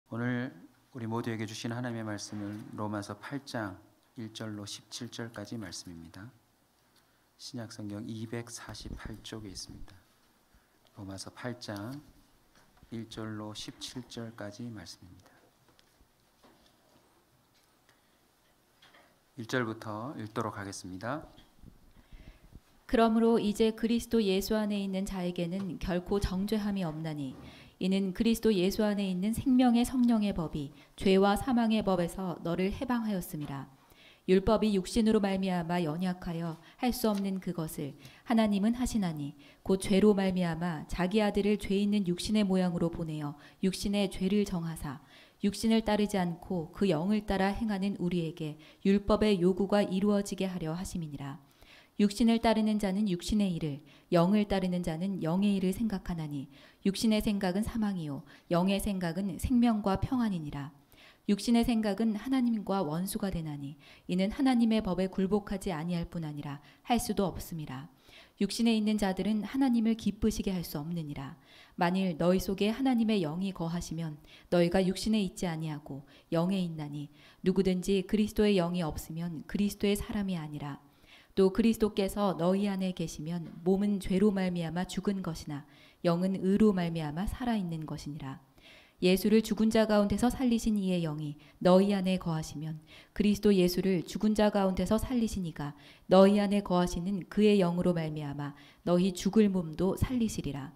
오늘 우리 모두에게 주신 하나님의 말씀은 로마서 8장 1절로 17절까지 말씀입니다. 신약성경 248쪽에 있습니다. 로마서 8장 1절로 17절까지 말씀입니다. 1절부터 읽도록 하겠습니다. 그러므로 이제 그리스도 예수 안에 있는 자에게는 결코 정죄함이 없나니 이는 그리스도 예수 안에 있는 생명의 성령의 법이 죄와 사망의 법에서 너를 해방하였음이라. 율법이 육신으로 말미암아 연약하여 할 수 없는 그것을 하나님은 하시나니 곧 죄로 말미암아 자기 아들을 죄 있는 육신의 모양으로 보내어 육신의 죄를 정하사 육신을 따르지 않고 그 영을 따라 행하는 우리에게 율법의 요구가 이루어지게 하려 하심이니라. 육신을 따르는 자는 육신의 일을, 영을 따르는 자는 영의 일을 생각하나니 육신의 생각은 사망이요 영의 생각은 생명과 평안이니라. 육신의 생각은 하나님과 원수가 되나니 이는 하나님의 법에 굴복하지 아니할 뿐 아니라 할 수도 없음이라. 육신에 있는 자들은 하나님을 기쁘시게 할 수 없느니라. 만일 너희 속에 하나님의 영이 거하시면 너희가 육신에 있지 아니하고 영에 있나니 누구든지 그리스도의 영이 없으면 그리스도의 사람이 아니라. 또 그리스도께서 너희 안에 계시면 몸은 죄로 말미암아 죽은 것이나 영은 의로 말미암아 살아있는 것이니라. 예수를 죽은 자 가운데서 살리신 이의 영이 너희 안에 거하시면 그리스도 예수를 죽은 자 가운데서 살리신 이가 너희 안에 거하시는 그의 영으로 말미암아 너희 죽을 몸도 살리시리라.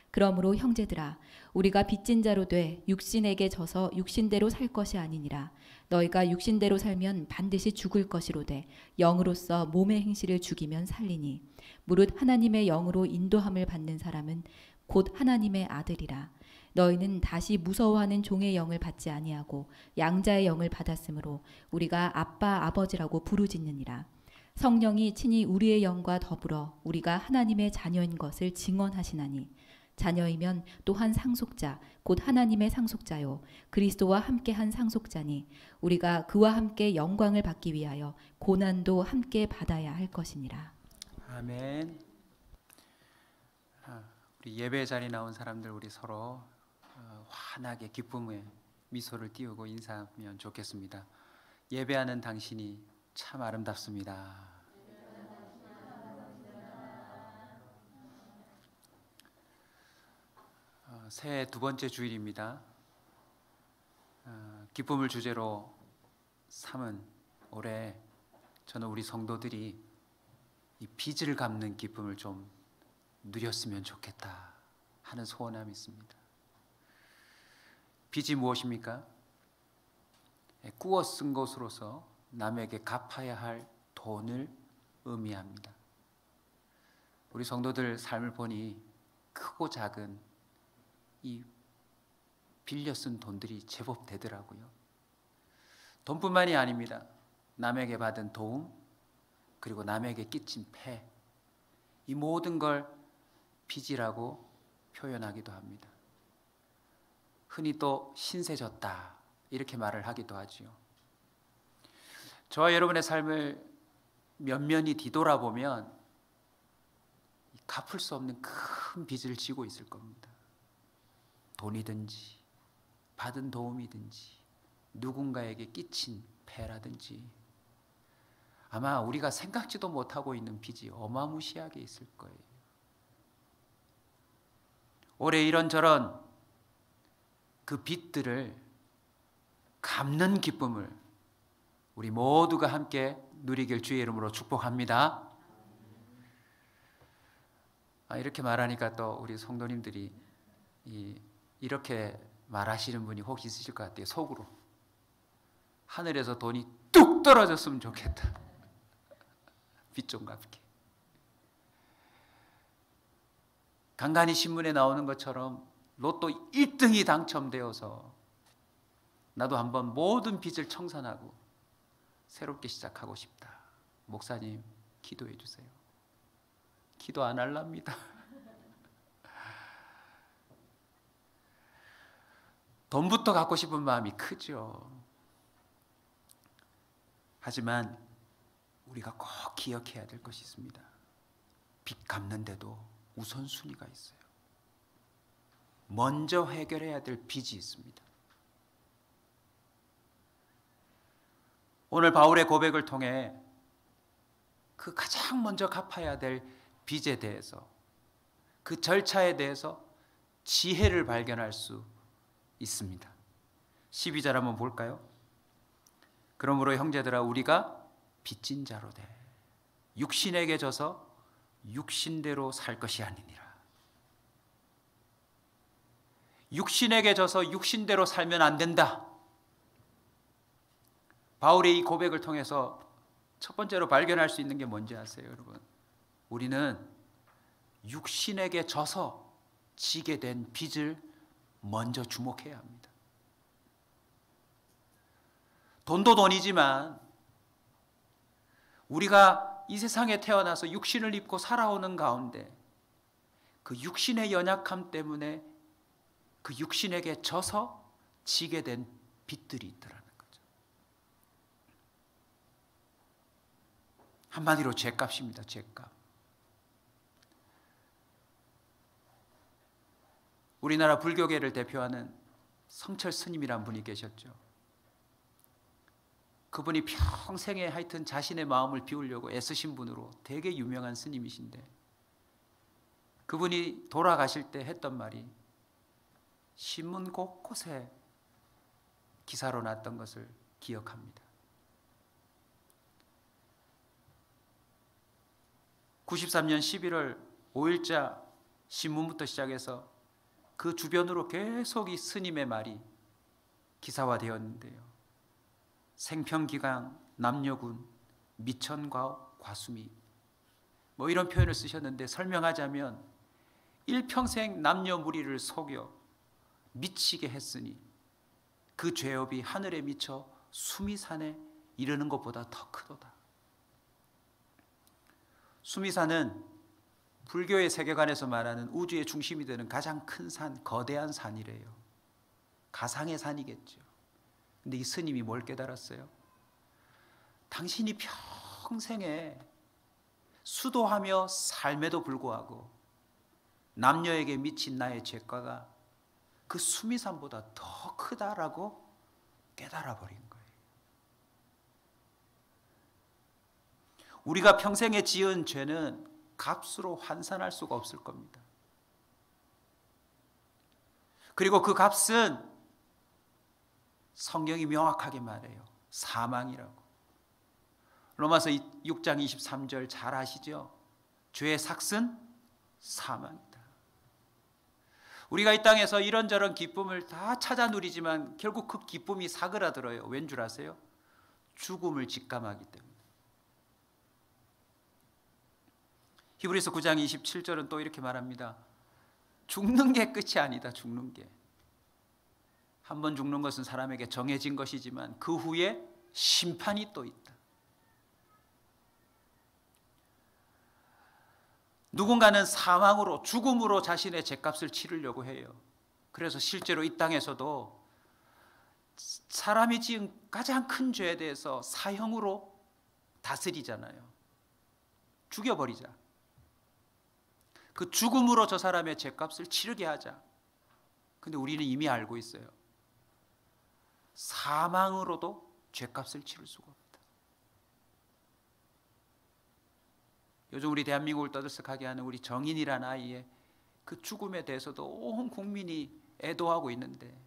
그러므로 형제들아 우리가 빚진 자로 돼 육신에게 져서 육신대로 살 것이 아니니라. 너희가 육신대로 살면 반드시 죽을 것이로되 영으로서 몸의 행실을 죽이면 살리니 무릇 하나님의 영으로 인도함을 받는 사람은 곧 하나님의 아들이라. 너희는 다시 무서워하는 종의 영을 받지 아니하고 양자의 영을 받았으므로 우리가 아빠 아버지라고 부르짖느니라. 성령이 친히 우리의 영과 더불어 우리가 하나님의 자녀인 것을 증언하시나니 자녀이면 또한 상속자 곧 하나님의 상속자요 그리스도와 함께한 상속자니 우리가 그와 함께 영광을 받기 위하여 고난도 함께 받아야 할 것이니라. 아멘. 우리 예배 자리에 나온 사람들 우리 서로 환하게 기쁨의 미소를 띄우고 인사하면 좋겠습니다. 예배하는 당신이 참 아름답습니다. 새해 두 번째 주일입니다. 기쁨을 주제로 삼은 올해 저는 우리 성도들이 이 빚을 갚는 기쁨을 좀 누렸으면 좋겠다 하는 소원함이 있습니다. 빚이 무엇입니까? 꾸어 쓴 것으로서 남에게 갚아야 할 돈을 의미합니다. 우리 성도들 삶을 보니 크고 작은 이 빌려 쓴 돈들이 제법 되더라고요. 돈뿐만이 아닙니다. 남에게 받은 도움, 그리고 남에게 끼친 폐, 이 모든 걸 빚이라고 표현하기도 합니다. 흔히 또 신세 졌다 이렇게 말을 하기도 하지요. 저와 여러분의 삶을 면면히 뒤돌아보면 갚을 수 없는 큰 빚을 지고 있을 겁니다. 돈이든지 받은 도움이든지 누군가에게 끼친 폐라든지 아마 우리가 생각지도 못하고 있는 빚이 어마무시하게 있을 거예요. 올해 이런저런 그 빚들을 갚는 기쁨을 우리 모두가 함께 누리길 주의 이름으로 축복합니다. 이렇게 말하니까 또 우리 성도님들이 이렇게 말하시는 분이 혹시 있으실 것 같아요. 속으로 하늘에서 돈이 뚝 떨어졌으면 좋겠다. 빚 좀 갚게. 간간히 신문에 나오는 것처럼 로또 1등이 당첨되어서 나도 한번 모든 빚을 청산하고 새롭게 시작하고 싶다. 목사님 기도해 주세요. 기도 안 할랍니다. 돈부터 갖고 싶은 마음이 크죠. 하지만 우리가 꼭 기억해야 될 것이 있습니다. 빚 갚는데도 우선순위가 있어요. 먼저 해결해야 될 빚이 있습니다. 오늘 바울의 고백을 통해 그 가장 먼저 갚아야 될 빚에 대해서, 그 절차에 대해서 지혜를 발견할 수 있습니다. 12절 한번 볼까요? 그러므로 형제들아 우리가 빚진 자로 돼 육신에게 져서 육신대로 살 것이 아니니라. 육신에게 져서 육신대로 살면 안 된다. 바울의 이 고백을 통해서 첫 번째로 발견할 수 있는 게 뭔지 아세요, 여러분? 우리는 육신에게 져서 지게 된 빚을 먼저 주목해야 합니다. 돈도 돈이지만 우리가 이 세상에 태어나서 육신을 입고 살아오는 가운데 그 육신의 연약함 때문에 그 육신에게 져서 지게 된 빚들이 있더라는 거죠. 한마디로 죄값입니다. 죄값. 우리나라 불교계를 대표하는 성철 스님이란 분이 계셨죠. 그분이 평생에 하여튼 자신의 마음을 비우려고 애쓰신 분으로 되게 유명한 스님이신데, 그분이 돌아가실 때 했던 말이 신문 곳곳에 기사로 났던 것을 기억합니다. 93년 11월 5일자 신문부터 시작해서 그 주변으로 계속 이 스님의 말이 기사화되었는데요. 생평기강, 남녀군, 미천과옥, 과수미 뭐 이런 표현을 쓰셨는데, 설명하자면 일평생 남녀 무리를 속여 미치게 했으니 그 죄업이 하늘에 미쳐 수미산에 이르는 것보다 더 크도다. 수미산은 불교의 세계관에서 말하는 우주의 중심이 되는 가장 큰 산, 거대한 산이래요. 가상의 산이겠죠. 근데 이 스님이 뭘 깨달았어요? 당신이 평생에 수도하며 삶에도 불구하고 남녀에게 미친 나의 죄가가 그 수미산보다 더 크다라고 깨달아 버린 거예요. 우리가 평생에 지은 죄는 값으로 환산할 수가 없을 겁니다. 그리고 그 값은 성경이 명확하게 말해요. 사망이라고. 로마서 6장 23절 잘 아시죠? 죄의 삭은 사망이다. 우리가 이 땅에서 이런저런 기쁨을 다 찾아 누리지만 결국 그 기쁨이 사그라들어요. 왠 줄 아세요? 죽음을 직감하기 때문에. 히브리서 9장 27절은 또 이렇게 말합니다. 죽는 게 끝이 아니다. 죽는 게. 한 번 죽는 것은 사람에게 정해진 것이지만 그 후에 심판이 또 있다. 누군가는 사망으로, 죽음으로 자신의 죄값을 치르려고 해요. 그래서 실제로 이 땅에서도 사람이 지은 가장 큰 죄에 대해서 사형으로 다스리잖아요. 죽여버리자. 그 죽음으로 저 사람의 죄값을 치르게 하자. 근데 우리는 이미 알고 있어요. 사망으로도 죄값을 치를 수가 없다. 요즘 우리 대한민국을 떠들썩하게 하는 우리 정인이라는 아이의 그 죽음에 대해서도 온 국민이 애도하고 있는데,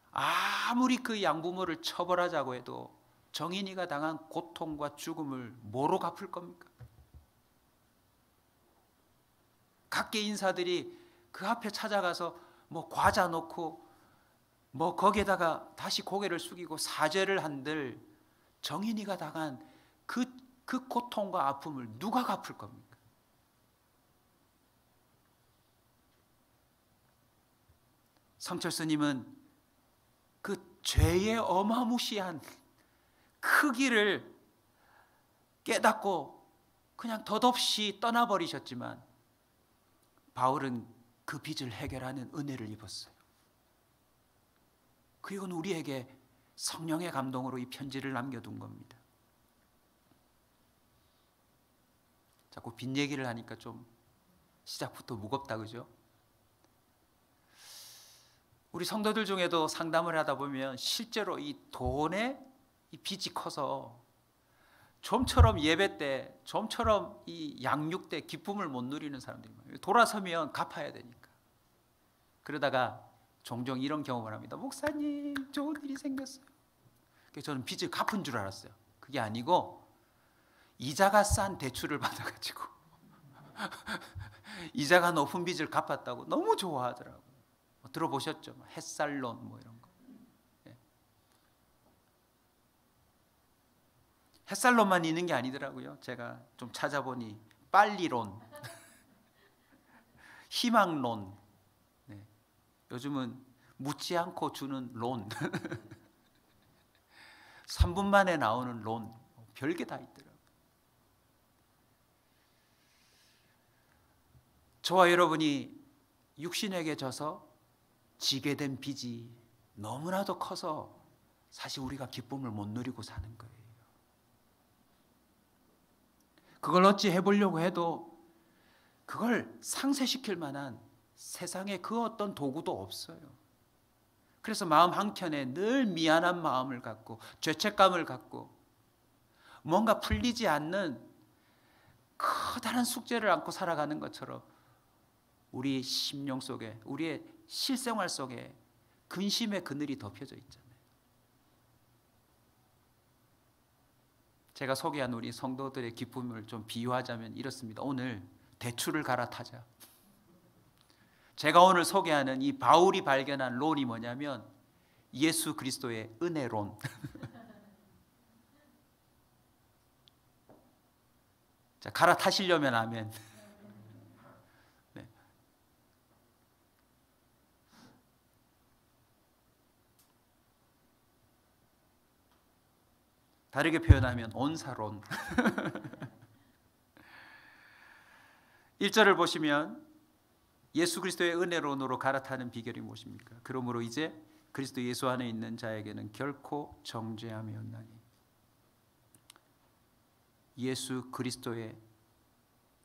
아무리 그 양부모를 처벌하자고 해도 정인이가 당한 고통과 죽음을 뭐로 갚을 겁니까? 각계 인사들이 그 앞에 찾아가서 뭐 과자 놓고 뭐 거기에다가 다시 고개를 숙이고 사죄를 한들 정인이가 당한 그 고통과 아픔을 누가 갚을 겁니까? 성철 스님은 그 죄의 어마무시한 크기를 깨닫고 그냥 덧없이 떠나버리셨지만, 바울은 그 빚을 해결하는 은혜를 입었어요. 그리고 우리에게 성령의 감동으로 이 편지를 남겨둔 겁니다. 자꾸 빚 얘기를 하니까 좀 시작부터 무겁다, 그죠? 우리 성도들 중에도 상담을 하다 보면 실제로 이 돈에 이 빚이 커서 좀처럼 예배 때, 좀처럼 이 양육 때 기쁨을 못 누리는 사람들이 많아요. 돌아서면 갚아야 되니까. 그러다가 종종 이런 경험을 합니다. 목사님, 좋은 일이 생겼어요. 그래서 저는 빚을 갚은 줄 알았어요. 그게 아니고 이자가 싼 대출을 받아가지고 이자가 높은 빚을 갚았다고 너무 좋아하더라고요. 들어보셨죠? 햇살론 뭐 이런 거. 햇살론만 있는 게 아니더라고요. 제가 좀 찾아보니 빨리론, 희망론, 네. 요즘은 묻지 않고 주는 론, 3분 만에 나오는 론, 별게 다 있더라고요. 저와 여러분이 육신에게 져서 지게 된 빚이 너무나도 커서 사실 우리가 기쁨을 못 누리고 사는 거예요. 그걸 어찌 해보려고 해도 그걸 상쇄시킬 만한 세상에 그 어떤 도구도 없어요. 그래서 마음 한켠에 늘 미안한 마음을 갖고 죄책감을 갖고 뭔가 풀리지 않는 커다란 숙제를 안고 살아가는 것처럼 우리 심령 속에, 우리의 실생활 속에 근심의 그늘이 덮여져 있잖아요. 제가 소개한 우리 성도들의 기쁨을 좀 비유하자면 이렇습니다. 오늘 대출을 갈아타자. 제가 오늘 소개하는 이 바울이 발견한 론이 뭐냐면 예수 그리스도의 은혜론. 자, 갈아타시려면 아멘. 네. 다르게 표현하면 온사론. 1절을 보시면 예수 그리스도의 은혜론으로 갈아타는 비결이 무엇입니까? 그러므로 이제 그리스도 예수 안에 있는 자에게는 결코 정죄함이 없나니. 예수 그리스도의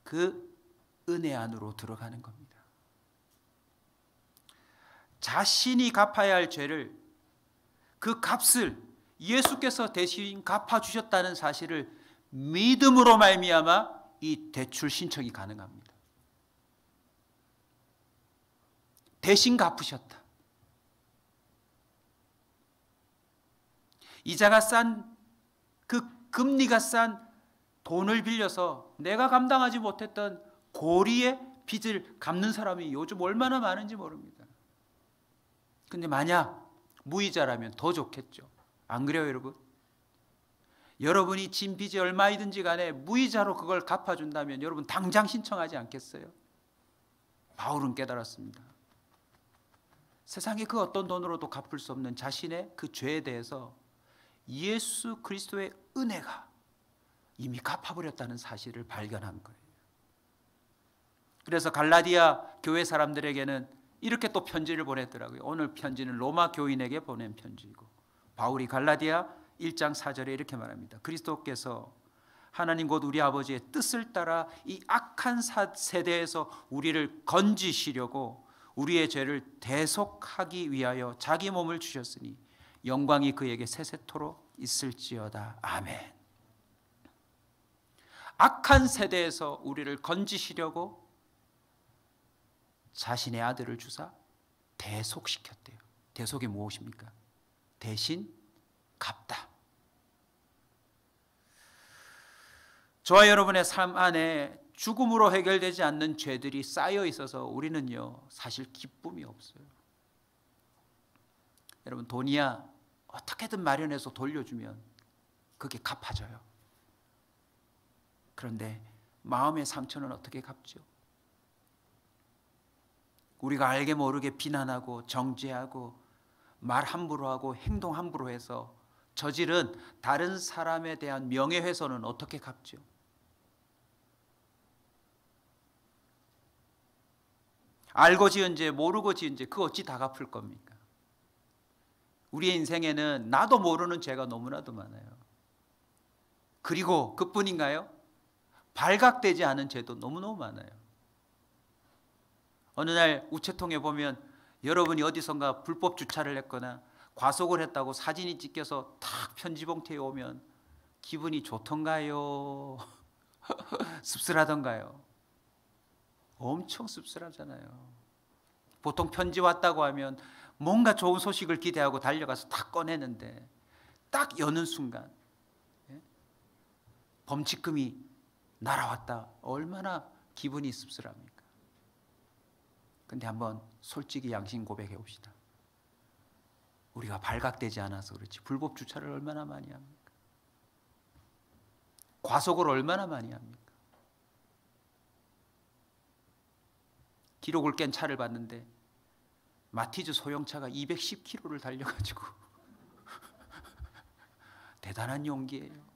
그 은혜 안으로 들어가는 겁니다. 자신이 갚아야 할 죄를, 그 값을 예수께서 대신 갚아주셨다는 사실을 믿음으로 말미암아 이 대출 신청이 가능합니다. 대신 갚으셨다. 이자가 싼, 그 금리가 싼 돈을 빌려서 내가 감당하지 못했던 고리의 빚을 갚는 사람이 요즘 얼마나 많은지 모릅니다. 근데 만약 무이자라면 더 좋겠죠. 안 그래요, 여러분? 여러분이 진 빚이 얼마이든지 간에 무이자로 그걸 갚아준다면 여러분 당장 신청하지 않겠어요? 바울은 깨달았습니다. 세상에 그 어떤 돈으로도 갚을 수 없는 자신의 그 죄에 대해서 예수 그리스도의 은혜가 이미 갚아버렸다는 사실을 발견한 거예요. 그래서 갈라디아 교회 사람들에게는 이렇게 또 편지를 보냈더라고요. 오늘 편지는 로마 교인에게 보낸 편지이고, 바울이 갈라디아 1장 4절에 이렇게 말합니다. 그리스도께서 하나님 곧 우리 아버지의 뜻을 따라 이 악한 세대에서 우리를 건지시려고 우리의 죄를 대속하기 위하여 자기 몸을 주셨으니 영광이 그에게 세세토록 있을지어다. 아멘. 악한 세대에서 우리를 건지시려고 자신의 아들을 주사 대속시켰대요. 대속이 무엇입니까? 대신 갚다. 저와 여러분의 삶 안에 죽음으로 해결되지 않는 죄들이 쌓여 있어서 우리는요 사실 기쁨이 없어요. 여러분, 돈이야 어떻게든 마련해서 돌려주면 그게 갚아져요. 그런데 마음의 상처는 어떻게 갚죠? 우리가 알게 모르게 비난하고 정죄하고 말 함부로 하고 행동 함부로 해서 저지른 다른 사람에 대한 명예훼손은 어떻게 갚죠? 알고 지은 죄, 모르고 지은 죄, 그 어찌 다 갚을 겁니까? 우리의 인생에는 나도 모르는 죄가 너무나도 많아요. 그리고 그뿐인가요? 발각되지 않은 죄도 너무너무 많아요. 어느 날 우체통에 보면 여러분이 어디선가 불법 주차를 했거나 과속을 했다고 사진이 찍혀서 탁 편지 봉투에 오면 기분이 좋던가요? 씁쓸하던가요? 엄청 씁쓸하잖아요. 보통 편지 왔다고 하면 뭔가 좋은 소식을 기대하고 달려가서 탁 꺼내는데 딱 여는 순간 범칙금이 날아왔다. 얼마나 기분이 씁쓸합니까? 근데 한번 솔직히 양심 고백해 봅시다. 우리가 발각되지 않아서 그렇지 불법 주차를 얼마나 많이 합니까? 과속을 얼마나 많이 합니까? 기록을 깬 차를 봤는데 마티즈 소형차가 210km를 달려가지고 대단한 용기예요.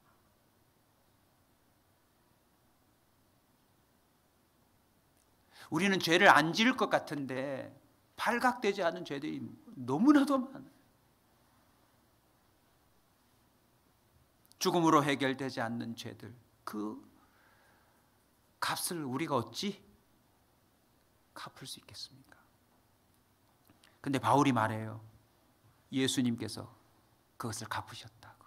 우리는 죄를 안 지을 것 같은데 발각되지 않은 죄들이 너무나도 많아요. 죽음으로 해결되지 않는 죄들, 그 값을 우리가 어찌 갚을 수 있겠습니까? 근데 바울이 말해요. 예수님께서 그것을 갚으셨다고.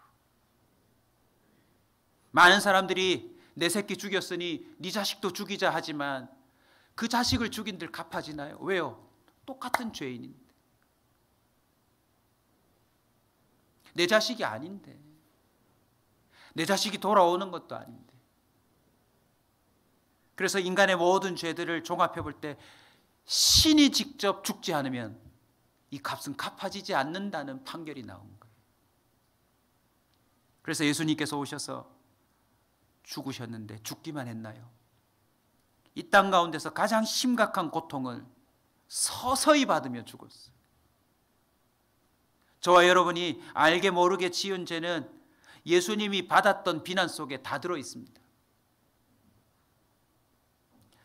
많은 사람들이 내 새끼 죽였으니 네 자식도 죽이자 하지만 그 자식을 죽인들 갚아지나요? 왜요? 똑같은 죄인인데. 내 자식이 아닌데. 내 자식이 돌아오는 것도 아닌데. 그래서 인간의 모든 죄들을 종합해 볼 때 신이 직접 죽지 않으면 이 값은 갚아지지 않는다는 판결이 나온 거예요. 그래서 예수님께서 오셔서 죽으셨는데 죽기만 했나요? 이 땅 가운데서 가장 심각한 고통을 서서히 받으며 죽었어요. 저와 여러분이 알게 모르게 지은 죄는 예수님이 받았던 비난 속에 다 들어 있습니다.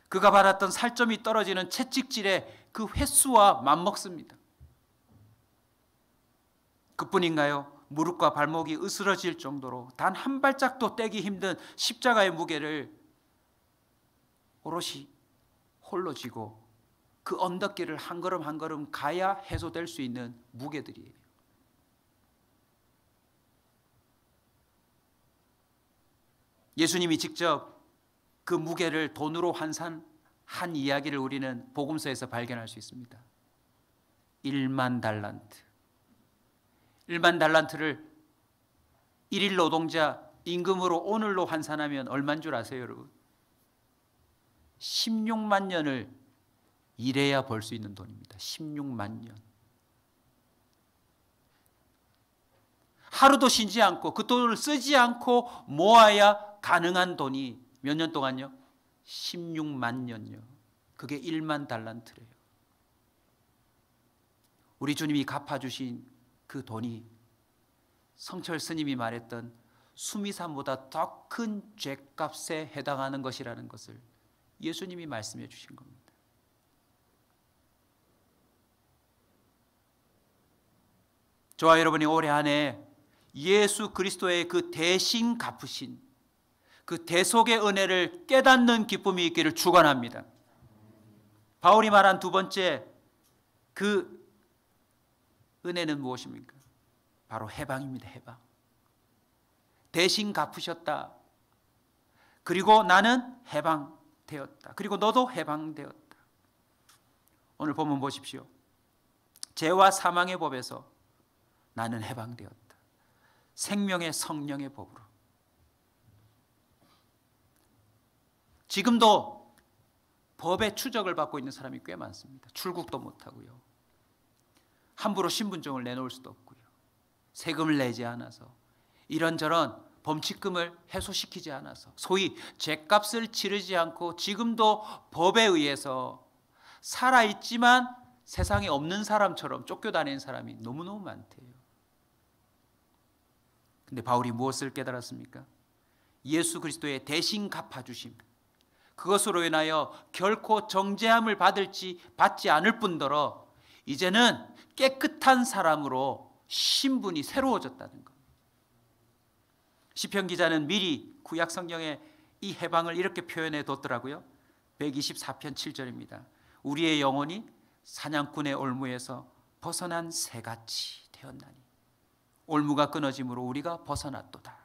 그가 받았던 살점이 떨어지는 채찍질의 그 횟수와 맞먹습니다. 그뿐인가요? 무릎과 발목이 으스러질 정도로 단 한 발짝도 떼기 힘든 십자가의 무게를 오롯이 홀로 지고 그 언덕길을 한 걸음 한 걸음 가야 해소될 수 있는 무게들이에요. 예수님이 직접 그 무게를 돈으로 환산한 이야기를 우리는 복음서에서 발견할 수 있습니다. 1만 달란트. 1만 달란트를 1일 노동자 임금으로 오늘로 환산하면 얼마인 줄 아세요, 여러분? 16만 년을 일해야 벌 수 있는 돈입니다. 16만 년. 하루도 쉬지 않고 그 돈을 쓰지 않고 모아야 가능한 돈이 몇 년 동안요? 16만 년요. 그게 1만 달란트래요. 우리 주님이 갚아주신 그 돈이 성철 스님이 말했던 수미산보다 더 큰 죄값에 해당하는 것이라는 것을 예수님이 말씀해 주신 겁니다. 저와 여러분이 올해 안에 예수 그리스도의 그 대신 갚으신 그 대속의 은혜를 깨닫는 기쁨이 있기를 축원합니다. 바울이 말한 두 번째 그 은혜는 무엇입니까? 바로 해방입니다. 해방. 대신 갚으셨다. 그리고 나는 해방되었다. 그리고 너도 해방되었다. 오늘 본문 보십시오. 죄와 사망의 법에서 나는 해방되었다. 생명의 성령의 법으로. 지금도 법의 추적을 받고 있는 사람이 꽤 많습니다. 출국도 못하고요. 함부로 신분증을 내놓을 수도 없고요. 세금을 내지 않아서 이런저런 범칙금을 해소시키지 않아서 소위 죄값을 치르지 않고 지금도 법에 의해서 살아있지만 세상에 없는 사람처럼 쫓겨다니는 사람이 너무너무 많대요. 근데 바울이 무엇을 깨달았습니까? 예수 그리스도의 대신 갚아주심, 그것으로 인하여 결코 정죄함을 받지 않을 뿐더러 이제는 깨끗한 사람으로 신분이 새로워졌다는 것. 시편 기자는 미리 구약 성경에 이 해방을 이렇게 표현해 뒀더라고요. 124편 7절입니다. 우리의 영혼이 사냥꾼의 올무에서 벗어난 새같이 되었나니. 올무가 끊어짐으로 우리가 벗어났도다.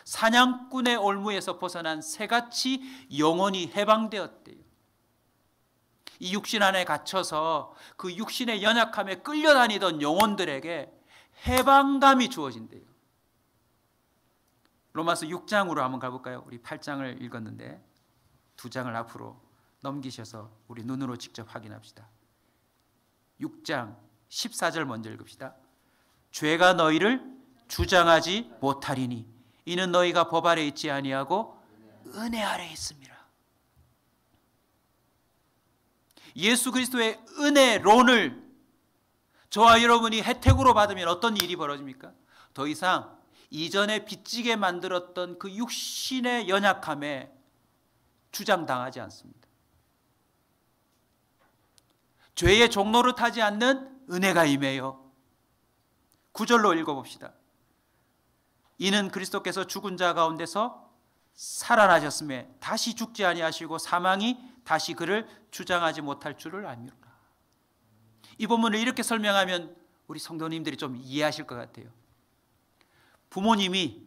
사냥꾼의 올무에서 벗어난 새같이 영원히 해방되었대요. 이 육신 안에 갇혀서 그 육신의 연약함에 끌려다니던 영혼들에게 해방감이 주어진대요. 로마서 6장으로 한번 가볼까요? 우리 8장을 읽었는데 2장을 앞으로 넘기셔서 우리 눈으로 직접 확인합시다. 6장 14절 먼저 읽읍시다. 죄가 너희를 주장하지 못하리니 이는 너희가 법 아래 있지 아니하고 은혜 아래 있습니다. 예수 그리스도의 은혜론을 저와 여러분이 혜택으로 받으면 어떤 일이 벌어집니까? 더 이상 이전에 빚지게 만들었던 그 육신의 연약함에 주장당하지 않습니다. 죄의 종로를 타지 않는 은혜가 임해요. 9절로 읽어봅시다. 이는 그리스도께서 죽은 자 가운데서 살아나셨음에 다시 죽지 아니하시고 사망이 다시 그를 주장하지 못할 줄을 알미로라. 이 본문을 이렇게 설명하면 우리 성도님들이 좀 이해하실 것 같아요. 부모님이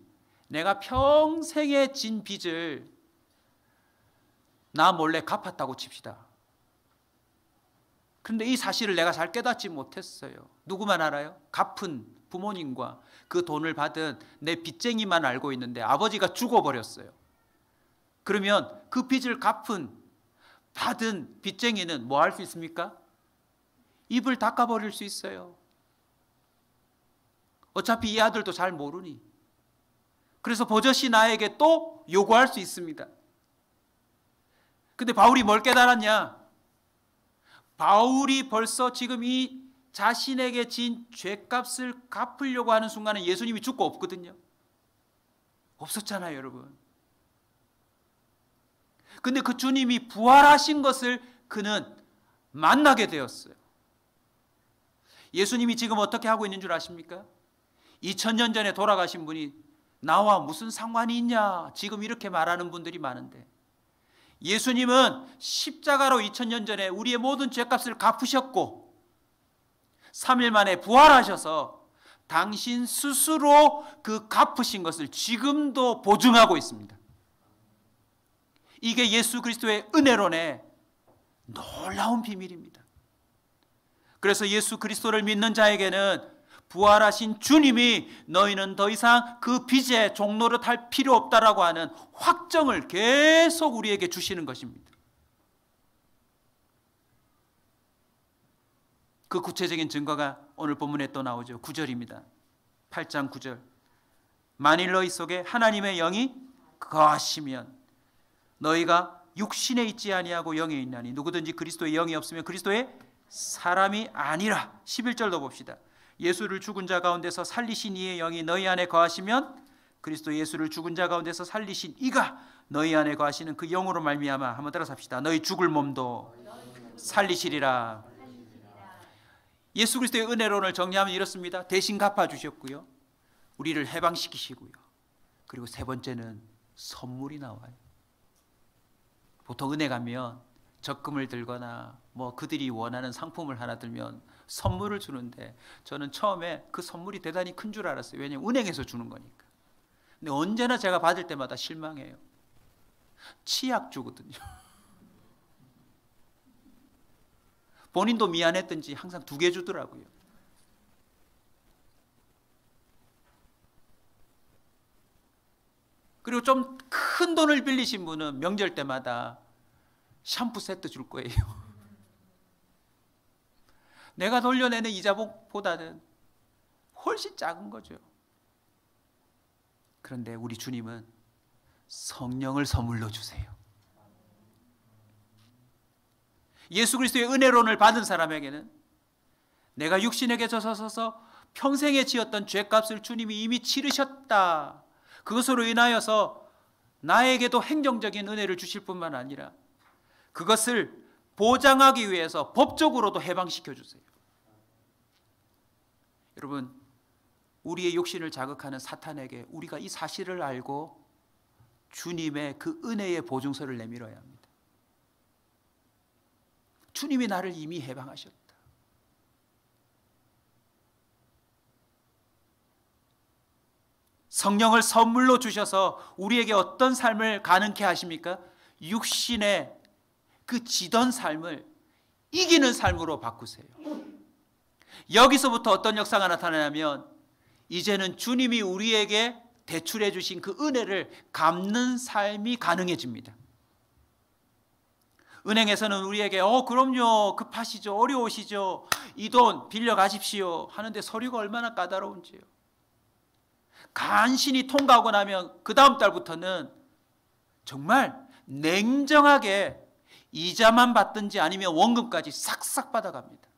내가 평생에 진 빚을 나 몰래 갚았다고 칩시다. 그런데 이 사실을 내가 잘 깨닫지 못했어요. 누구만 알아요? 갚은 부모님과 그 돈을 받은 내 빚쟁이만 알고 있는데 아버지가 죽어버렸어요. 그러면 그 빚을 받은 빚쟁이는 뭐 할 수 있습니까? 입을 닦아버릴 수 있어요. 어차피 이 아들도 잘 모르니. 그래서 버젓이 나에게 또 요구할 수 있습니다. 근데 바울이 뭘 깨달았냐? 바울이 벌써 지금 이 자신에게 진 죄값을 갚으려고 하는 순간에 예수님이 죽고 없거든요. 없었잖아요, 여러분. 근데 그 주님이 부활하신 것을 그는 만나게 되었어요. 예수님이 지금 어떻게 하고 있는 줄 아십니까? 2000년 전에 돌아가신 분이 나와 무슨 상관이 있냐? 지금 이렇게 말하는 분들이 많은데 예수님은 십자가로 2000년 전에 우리의 모든 죄값을 갚으셨고 3일 만에 부활하셔서 당신 스스로 그 갚으신 것을 지금도 보증하고 있습니다. 이게 예수 그리스도의 은혜론의 놀라운 비밀입니다. 그래서 예수 그리스도를 믿는 자에게는 부활하신 주님이 너희는 더 이상 그 빚의 종로를 탈 필요 없다라고 하는 확정을 계속 우리에게 주시는 것입니다. 그 구체적인 증거가 오늘 본문에 또 나오죠. 9절입니다. 8장 9절. 만일 너희 속에 하나님의 영이 거하시면 너희가 육신에 있지 아니하고 영에 있나니 누구든지 그리스도의 영이 없으면 그리스도의 사람이 아니라. 11절도 봅시다. 예수를 죽은 자 가운데서 살리신 이의 영이 너희 안에 거하시면 그리스도 예수를 죽은 자 가운데서 살리신 이가 너희 안에 거하시는 그 영으로 말미암아. 한번 따라서 합시다. 너희 죽을 몸도 살리시리라. 예수 그리스도의 은혜론을 정리하면 이렇습니다. 대신 갚아주셨고요, 우리를 해방시키시고요, 그리고 세 번째는 선물이 나와요. 보통 은혜 가면 적금을 들거나 뭐 그들이 원하는 상품을 하나 들면 선물을 주는데 저는 처음에 그 선물이 대단히 큰 줄 알았어요. 왜냐하면 은행에서 주는 거니까. 근데 언제나 제가 받을 때마다 실망해요. 치약 주거든요. 본인도 미안했던지 항상 2개 주더라고요. 그리고 좀 큰 돈을 빌리신 분은 명절 때마다 샴푸 세트 줄 거예요. 내가 돌려내는 이자보다는 훨씬 작은 거죠. 그런데 우리 주님은 성령을 선물로 주세요. 예수 그리스도의 은혜론을 받은 사람에게는 내가 육신에게 져서서 평생에 지었던 죄값을 주님이 이미 치르셨다. 그것으로 인하여서 나에게도 행정적인 은혜를 주실 뿐만 아니라 그것을 보장하기 위해서 법적으로도 해방시켜 주세요. 여러분, 우리의 욕심을 자극하는 사탄에게 우리가 이 사실을 알고 주님의 그 은혜의 보증서를 내밀어야 합니다. 주님이 나를 이미 해방하셨다. 성령을 선물로 주셔서 우리에게 어떤 삶을 가능케 하십니까? 육신의 그 지던 삶을 이기는 삶으로 바꾸세요. 여기서부터 어떤 역사가 나타나냐면 이제는 주님이 우리에게 대출해 주신 그 은혜를 갚는 삶이 가능해집니다. 은행에서는 우리에게 그럼요, 급하시죠, 어려우시죠, 이 돈 빌려 가십시오 하는데 서류가 얼마나 까다로운지요. 간신히 통과하고 나면 그 다음 달부터는 정말 냉정하게 이자만 받든지 아니면 원금까지 싹싹 받아갑니다.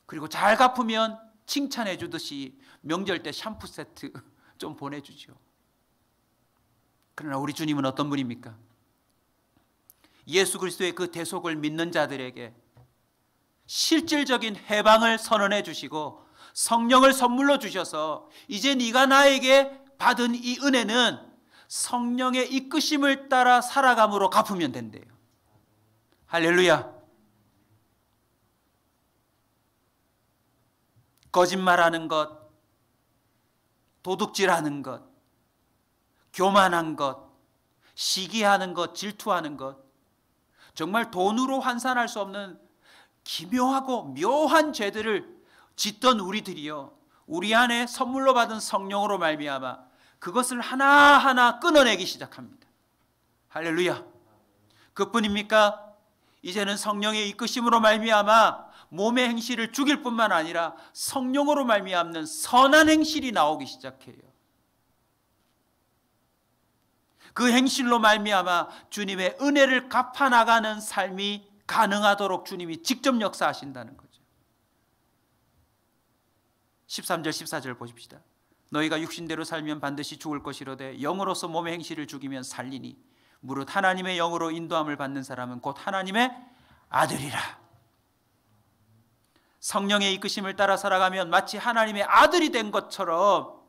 그리고 잘 갚으면 칭찬해 주듯이 명절 때 샴푸 세트 좀 보내주죠. 그러나 우리 주님은 어떤 분입니까? 예수 그리스도의 그 대속을 믿는 자들에게 실질적인 해방을 선언해 주시고 성령을 선물로 주셔서 이제 네가 나에게 받은 이 은혜는 성령의 이끄심을 따라 살아감으로 갚으면 된대요. 할렐루야. 거짓말하는 것, 도둑질하는 것, 교만한 것, 시기하는 것, 질투하는 것, 정말 돈으로 환산할 수 없는 기묘하고 묘한 죄들을 짓던 우리들이요, 우리 안에 선물로 받은 성령으로 말미암아 그것을 하나하나 끊어내기 시작합니다. 할렐루야. 그뿐입니까? 이제는 성령의 이끄심으로 말미암아 몸의 행실을 죽일 뿐만 아니라 성령으로 말미암는 선한 행실이 나오기 시작해요. 그 행실로 말미암아 주님의 은혜를 갚아나가는 삶이 가능하도록 주님이 직접 역사하신다는 거죠. 13절 14절 보십시다. 너희가 육신대로 살면 반드시 죽을 것이로되 영으로서 몸의 행실을 죽이면 살리니 무릇 하나님의 영으로 인도함을 받는 사람은 곧 하나님의 아들이라. 성령의 이끄심을 따라 살아가면 마치 하나님의 아들이 된 것처럼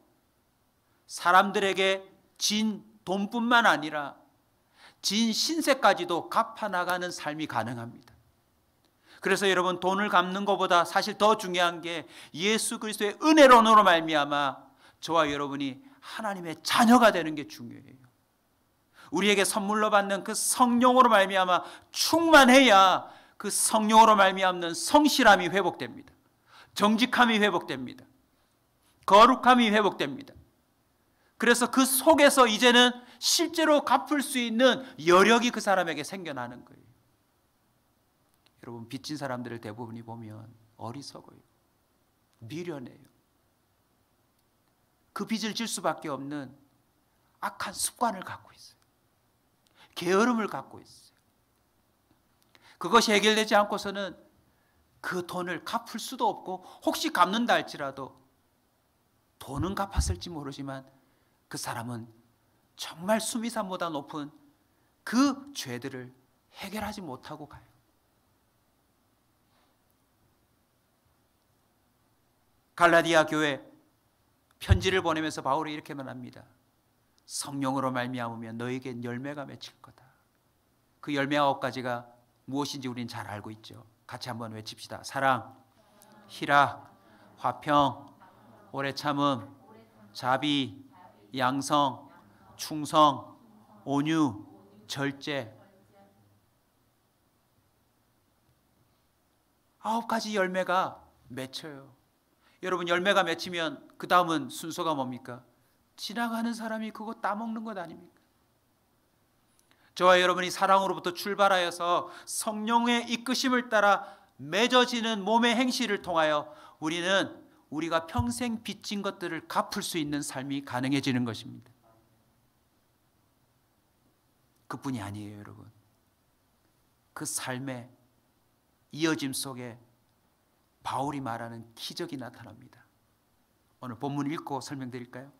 사람들에게 진 돈뿐만 아니라 진 신세까지도 갚아나가는 삶이 가능합니다. 그래서 여러분, 돈을 갚는 것보다 사실 더 중요한 게 예수 그리스도의 은혜론으로 말미암아 저와 여러분이 하나님의 자녀가 되는 게 중요해요. 우리에게 선물로 받는 그 성령으로 말미암아 충만해야 그 성령으로 말미암는 성실함이 회복됩니다. 정직함이 회복됩니다. 거룩함이 회복됩니다. 그래서 그 속에서 이제는 실제로 갚을 수 있는 여력이 그 사람에게 생겨나는 거예요. 여러분, 빚진 사람들을 대부분이 보면 어리석어요. 미련해요. 그 빚을 질 수밖에 없는 악한 습관을 갖고 있어요. 게으름을 갖고 있어요. 그것이 해결되지 않고서는 그 돈을 갚을 수도 없고, 혹시 갚는다 할지라도 돈은 갚았을지 모르지만 그 사람은 정말 수미산보다 높은 그 죄들을 해결하지 못하고 가요. 갈라디아 교회 편지를 보내면서 바울이 이렇게 말합니다. 성령으로 말미암으면 너에겐 열매가 맺힐 거다. 그 열매 9가지가 무엇인지 우리는 잘 알고 있죠. 같이 한번 외칩시다. 사랑, 희락, 화평, 오래 참음, 자비, 양성, 충성, 온유, 절제. 9가지 열매가 맺혀요. 여러분, 열매가 맺히면 그 다음은 순서가 뭡니까? 지나가는 사람이 그거 따먹는 것 아닙니까? 저와 여러분이 사랑으로부터 출발하여서 성령의 이끄심을 따라 맺어지는 몸의 행실을 통하여 우리는 우리가 평생 빚진 것들을 갚을 수 있는 삶이 가능해지는 것입니다. 그뿐이 아니에요, 여러분. 그 삶의 이어짐 속에 바울이 말하는 기적이 나타납니다. 오늘 본문 읽고 설명드릴까요?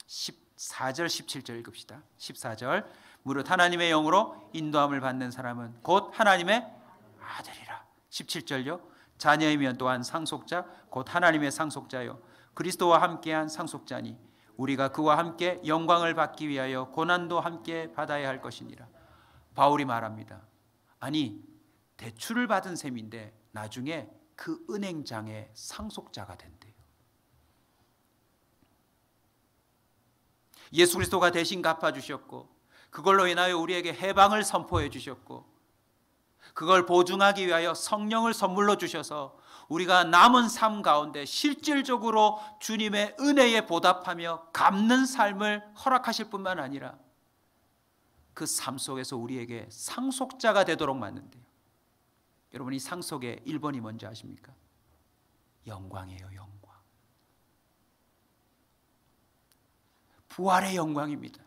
14절 17절 읽읍시다. 14절 무릇 하나님의 영으로 인도함을 받는 사람은 곧 하나님의 아들이라. 17절요. 자녀이면 또한 상속자 곧 하나님의 상속자요 그리스도와 함께한 상속자니 우리가 그와 함께 영광을 받기 위하여 고난도 함께 받아야 할 것이니라. 바울이 말합니다. 아니, 대출을 받은 셈인데 나중에 그 은행장의 상속자가 된대요. 예수 그리스도가 대신 갚아주셨고, 그걸로 인하여 우리에게 해방을 선포해 주셨고, 그걸 보증하기 위하여 성령을 선물로 주셔서 우리가 남은 삶 가운데 실질적으로 주님의 은혜에 보답하며 갚는 삶을 허락하실 뿐만 아니라 그 삶 속에서 우리에게 상속자가 되도록 만든대요. 여러분, 이 상속의 1번이 뭔지 아십니까? 영광이에요. 영광. 부활의 영광입니다.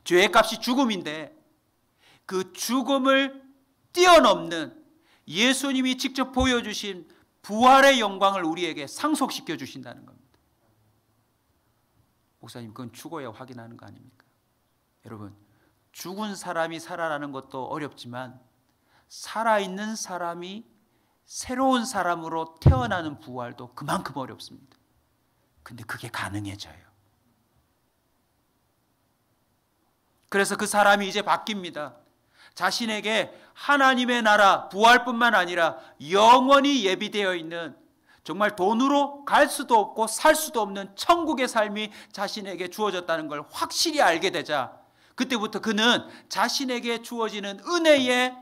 죄의 값이 죽음인데 그 죽음을 뛰어넘는 예수님이 직접 보여주신 부활의 영광을 우리에게 상속시켜 주신다는 겁니다. 목사님, 그건 죽어야 확인하는 거 아닙니까? 여러분, 죽은 사람이 살아나는 것도 어렵지만 살아있는 사람이 새로운 사람으로 태어나는 부활도 그만큼 어렵습니다. 근데 그게 가능해져요. 그래서 그 사람이 이제 바뀝니다. 자신에게 하나님의 나라, 부활뿐만 아니라 영원히 예비되어 있는, 정말 돈으로 갈 수도 없고 살 수도 없는 천국의 삶이 자신에게 주어졌다는 걸 확실히 알게 되자, 그때부터 그는 자신에게 주어지는 은혜의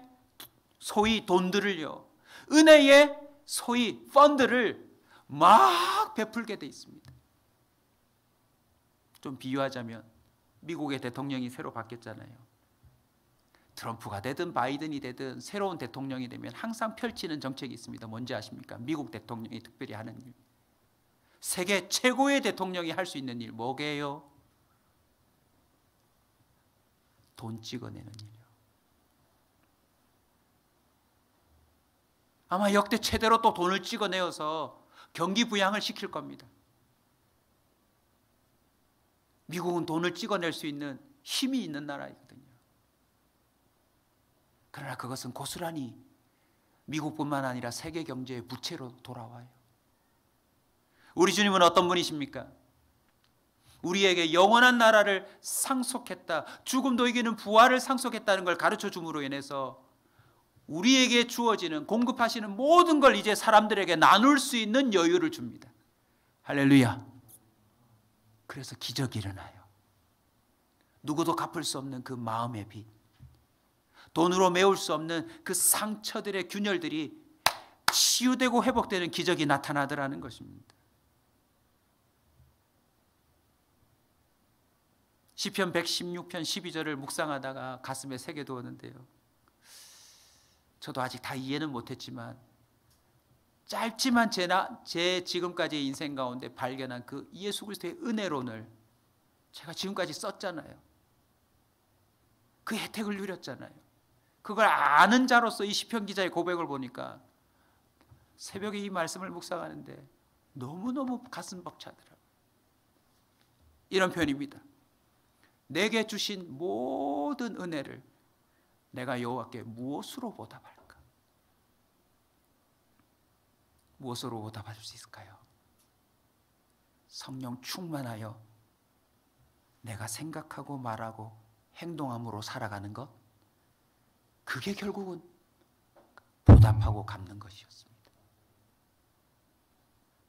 소위 돈들을요, 은혜의 소위 펀드를 막 베풀게 돼 있습니다. 좀 비유하자면 미국의 대통령이 새로 바뀌었잖아요. 트럼프가 되든 바이든이 되든 새로운 대통령이 되면 항상 펼치는 정책이 있습니다. 뭔지 아십니까? 미국 대통령이 특별히 하는 일, 세계 최고의 대통령이 할 수 있는 일 뭐게요? 돈 찍어내는 일이요. 아마 역대 최대로 또 돈을 찍어내어서 경기 부양을 시킬 겁니다. 미국은 돈을 찍어낼 수 있는 힘이 있는 나라이거든요. 그러나 그것은 고스란히 미국뿐만 아니라 세계 경제의 부채로 돌아와요. 우리 주님은 어떤 분이십니까? 우리에게 영원한 나라를 상속했다, 죽음도 이기는 부활을 상속했다는 걸 가르쳐 줌으로 인해서 우리에게 주어지는, 공급하시는 모든 걸 이제 사람들에게 나눌 수 있는 여유를 줍니다. 할렐루야. 그래서 기적이 일어나요. 누구도 갚을 수 없는 그 마음의 빚, 돈으로 메울 수 없는 그 상처들의 균열들이 치유되고 회복되는 기적이 나타나더라는 것입니다. 시편 116편 12절을 묵상하다가 가슴에 새겨 두었는데요, 저도 아직 다 이해는 못했지만 짧지만 제 지금까지의 인생 가운데 발견한 그 예수 그리스도의 은혜론을 제가 지금까지 썼잖아요. 그 혜택을 누렸잖아요. 그걸 아는 자로서 이 시편 기자의 고백을 보니까 새벽에 이 말씀을 묵상하는데 너무너무 가슴 벅차더라고요. 이런 표현입니다. 내게 주신 모든 은혜를 내가 여호와께 무엇으로 보답할까? 무엇으로 보답할 수 있을까요? 성령 충만하여 내가 생각하고 말하고 행동함으로 살아가는 것, 그게 결국은 보답하고 갚는 것이었습니다.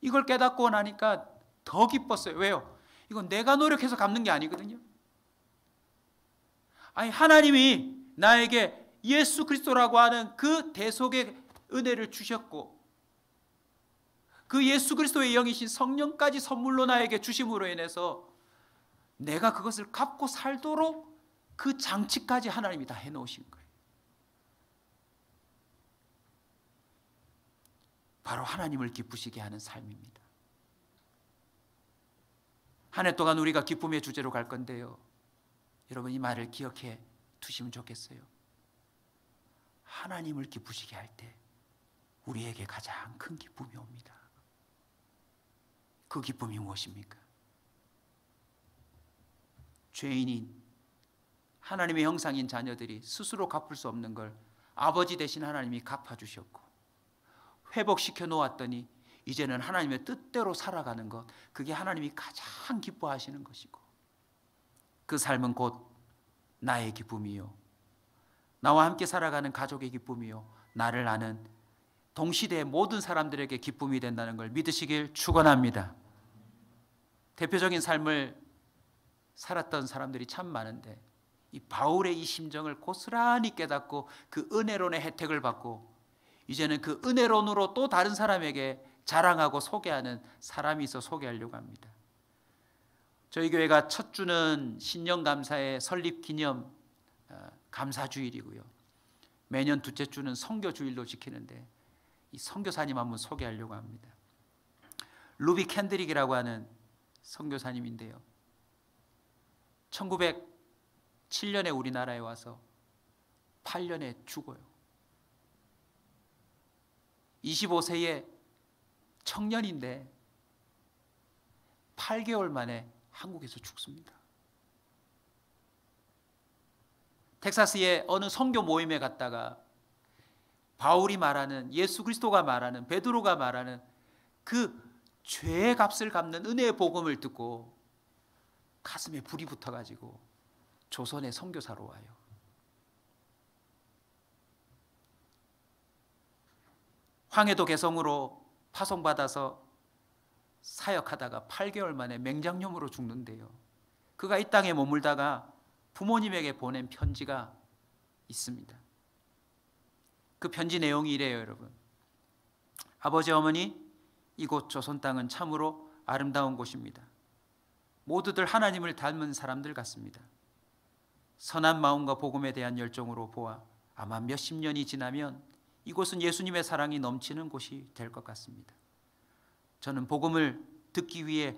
이걸 깨닫고 나니까 더 기뻤어요. 왜요? 이건 내가 노력해서 갚는 게 아니거든요. 아니, 하나님이 나에게 예수 그리스도라고 하는 그 대속의 은혜를 주셨고, 그 예수 그리스도의 영이신 성령까지 선물로 나에게 주심으로 인해서 내가 그것을 갚고 살도록 그 장치까지 하나님이 다 해놓으신 거예요. 바로 하나님을 기쁘시게 하는 삶입니다. 한 해 동안 우리가 기쁨의 주제로 갈 건데요, 여러분 이 말을 기억해 두시면 좋겠어요. 하나님을 기쁘시게 할 때 우리에게 가장 큰 기쁨이 옵니다. 그 기쁨이 무엇입니까? 죄인인 하나님의 형상인 자녀들이 스스로 갚을 수 없는 걸 아버지 되신 하나님이 갚아주셨고 회복시켜 놓았더니 이제는 하나님의 뜻대로 살아가는 것, 그게 하나님이 가장 기뻐하시는 것이고, 그 삶은 곧 나의 기쁨이요, 나와 함께 살아가는 가족의 기쁨이요, 나를 아는 동시대의 모든 사람들에게 기쁨이 된다는 걸 믿으시길 축원합니다. 대표적인 삶을 살았던 사람들이 참 많은데 이 바울의 이 심정을 고스란히 깨닫고 그 은혜론의 혜택을 받고 이제는 그 은혜론으로 또 다른 사람에게 자랑하고 소개하는 사람이 있어 소개하려고 합니다. 저희 교회가 첫 주는 신령감사의 설립기념 감사주일이고요. 매년 둘째 주는 선교주일로 지키는데 이 선교사님 한번 소개하려고 합니다. 루비 캔드릭이라고 하는 선교사님인데요. 1907년에 우리나라에 와서 8년에 죽어요. 25세의 청년인데 8개월 만에 한국에서 죽습니다. 텍사스의 어느 선교 모임에 갔다가 바울이 말하는, 예수 그리스도가 말하는, 베드로가 말하는 그 죄의 값을 갚는 은혜의 복음을 듣고 가슴에 불이 붙어가지고 조선의 선교사로 와요. 황해도 개성으로 파송받아서 사역하다가 8개월 만에 맹장염으로 죽는데요. 그가 이 땅에 머물다가 부모님에게 보낸 편지가 있습니다. 그 편지 내용이 이래요, 여러분. 아버지, 어머니, 이곳 조선 땅은 참으로 아름다운 곳입니다. 모두들 하나님을 닮은 사람들 같습니다. 선한 마음과 복음에 대한 열정으로 보아 아마 몇십 년이 지나면 이곳은 예수님의 사랑이 넘치는 곳이 될 것 같습니다. 저는 복음을 듣기 위해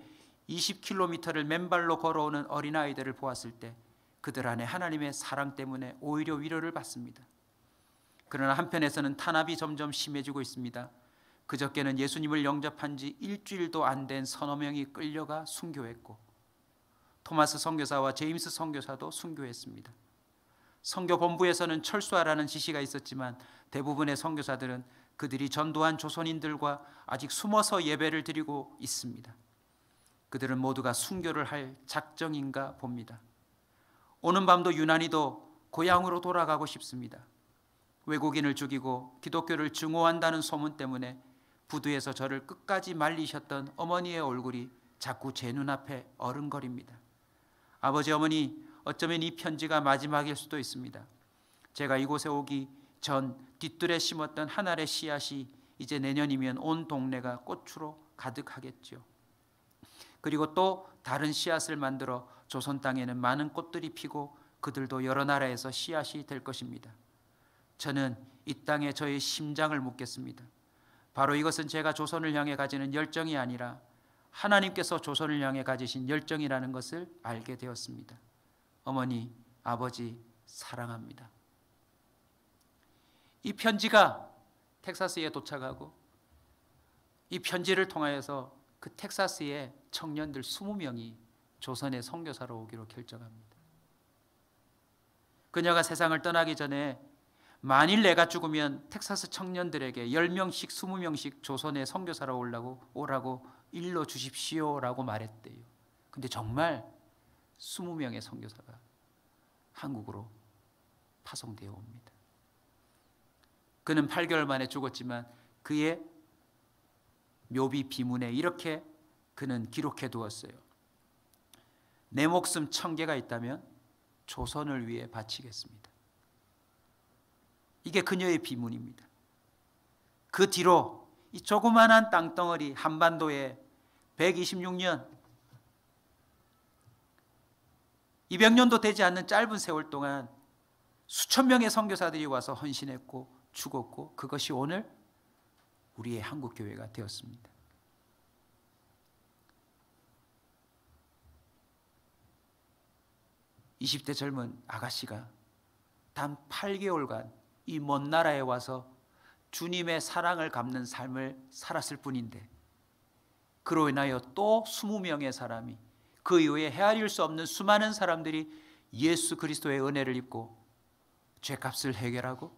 20km를 맨발로 걸어오는 어린아이들을 보았을 때 그들 안에 하나님의 사랑 때문에 오히려 위로를 받습니다. 그러나 한편에서는 탄압이 점점 심해지고 있습니다. 그저께는 예수님을 영접한 지 일주일도 안 된 서너 명이 끌려가 순교했고 토마스 선교사와 제임스 선교사도 순교했습니다. 선교본부에서는 철수하라는 지시가 있었지만 대부분의 선교사들은 그들이 전도한 조선인들과 아직 숨어서 예배를 드리고 있습니다. 그들은 모두가 순교를 할 작정인가 봅니다. 오는 밤도 유난히도 고향으로 돌아가고 싶습니다. 외국인을 죽이고 기독교를 증오한다는 소문 때문에 부두에서 저를 끝까지 말리셨던 어머니의 얼굴이 자꾸 제 눈앞에 어른거립니다. 아버지, 어머니, 어쩌면 이 편지가 마지막일 수도 있습니다. 제가 이곳에 오기 전 뒷뜰에 심었던 한 알의 씨앗이 이제 내년이면 온 동네가 꽃으로 가득하겠죠. 그리고 또 다른 씨앗을 만들어 조선 땅에는 많은 꽃들이 피고 그들도 여러 나라에서 씨앗이 될 것입니다. 저는 이 땅에 저의 심장을 묻겠습니다. 바로 이것은 제가 조선을 향해 가지는 열정이 아니라 하나님께서 조선을 향해 가지신 열정이라는 것을 알게 되었습니다. 어머니, 아버지, 사랑합니다. 이 편지가 텍사스에 도착하고 이 편지를 통하여서 그 텍사스의 청년들 20명이 조선의 선교사로 오기로 결정합니다. 그녀가 세상을 떠나기 전에 만일 내가 죽으면 텍사스 청년들에게 10명씩 20명씩 조선의 선교사로 오라고 일러 주십시오라고 말했대요. 근데 정말 20명의 선교사가 한국으로 파송되어 옵니다. 그는 8개월 만에 죽었지만 그의 묘비 비문에 이렇게 그는 기록해 두었어요. 내 목숨 1000개가 있다면 조선을 위해 바치겠습니다. 이게 그녀의 비문입니다. 그 뒤로 이 조그만한 땅덩어리 한반도에 126년 200년도 되지 않는 짧은 세월 동안 수천 명의 선교사들이 와서 헌신했고 죽었고 그것이 오늘 우리의 한국교회가 되었습니다. (20대) 젊은 아가씨가 단 8개월간 이 먼 나라에 와서 주님의 사랑을 갚는 삶을 살았을 뿐인데 그로 인하여 또 20명의 사람이 그 이후에 헤아릴 수 없는 수많은 사람들이 예수 그리스도의 은혜를 입고 죄값을 해결하고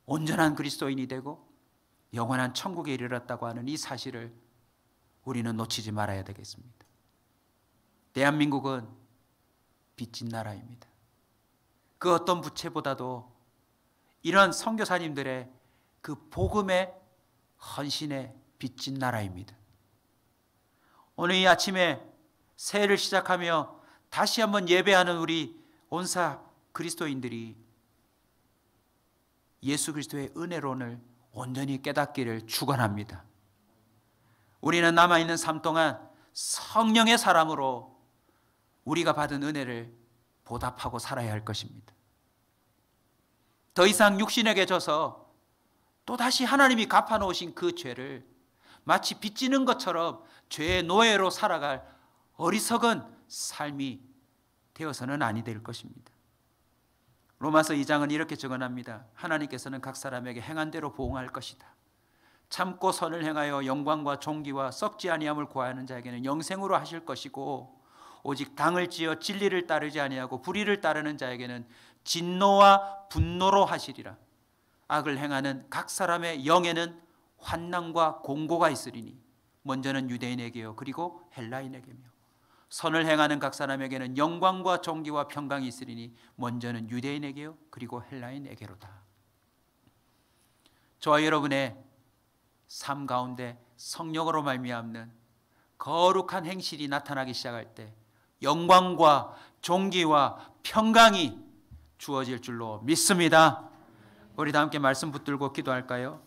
온전한 그리스도인이 되고 영원한 천국에 이르렀다고 하는 이 사실을 우리는 놓치지 말아야 되겠습니다. 대한민국은 빚진 나라입니다. 그 어떤 부채보다도 이런 선교사님들의 그 복음의 헌신에 빚진 나라입니다. 오늘 이 아침에 새해를 시작하며 다시 한번 예배하는 우리 온사 그리스도인들이 예수 그리스도의 은혜론을 온전히 깨닫기를 축원합니다. 우리는 남아있는 삶 동안 성령의 사람으로 우리가 받은 은혜를 보답하고 살아야 할 것입니다. 더 이상 육신에게 져서 또다시 하나님이 갚아놓으신 그 죄를 마치 빚지는 것처럼 죄의 노예로 살아갈 어리석은 삶이 되어서는 아니 될 것입니다. 로마서 2장은 이렇게 증언합니다. 하나님께서는 각 사람에게 행한 대로 보응할 것이다. 참고 선을 행하여 영광과 존귀와 썩지 아니함을 구하는 자에게는 영생으로 하실 것이고, 오직 당을 지어 진리를 따르지 아니하고 불의를 따르는 자에게는 진노와 분노로 하시리라. 악을 행하는 각 사람의 영에는 환난과 공고가 있으리니 먼저는 유대인에게요 그리고 헬라인에게며, 선을 행하는 각 사람에게는 영광과 존귀와 평강이 있으리니 먼저는 유대인에게요 그리고 헬라인에게로다. 저와 여러분의 삶 가운데 성령으로 말미암는 거룩한 행실이 나타나기 시작할 때 영광과 존귀와 평강이 주어질 줄로 믿습니다. 우리 다 함께 말씀 붙들고 기도할까요?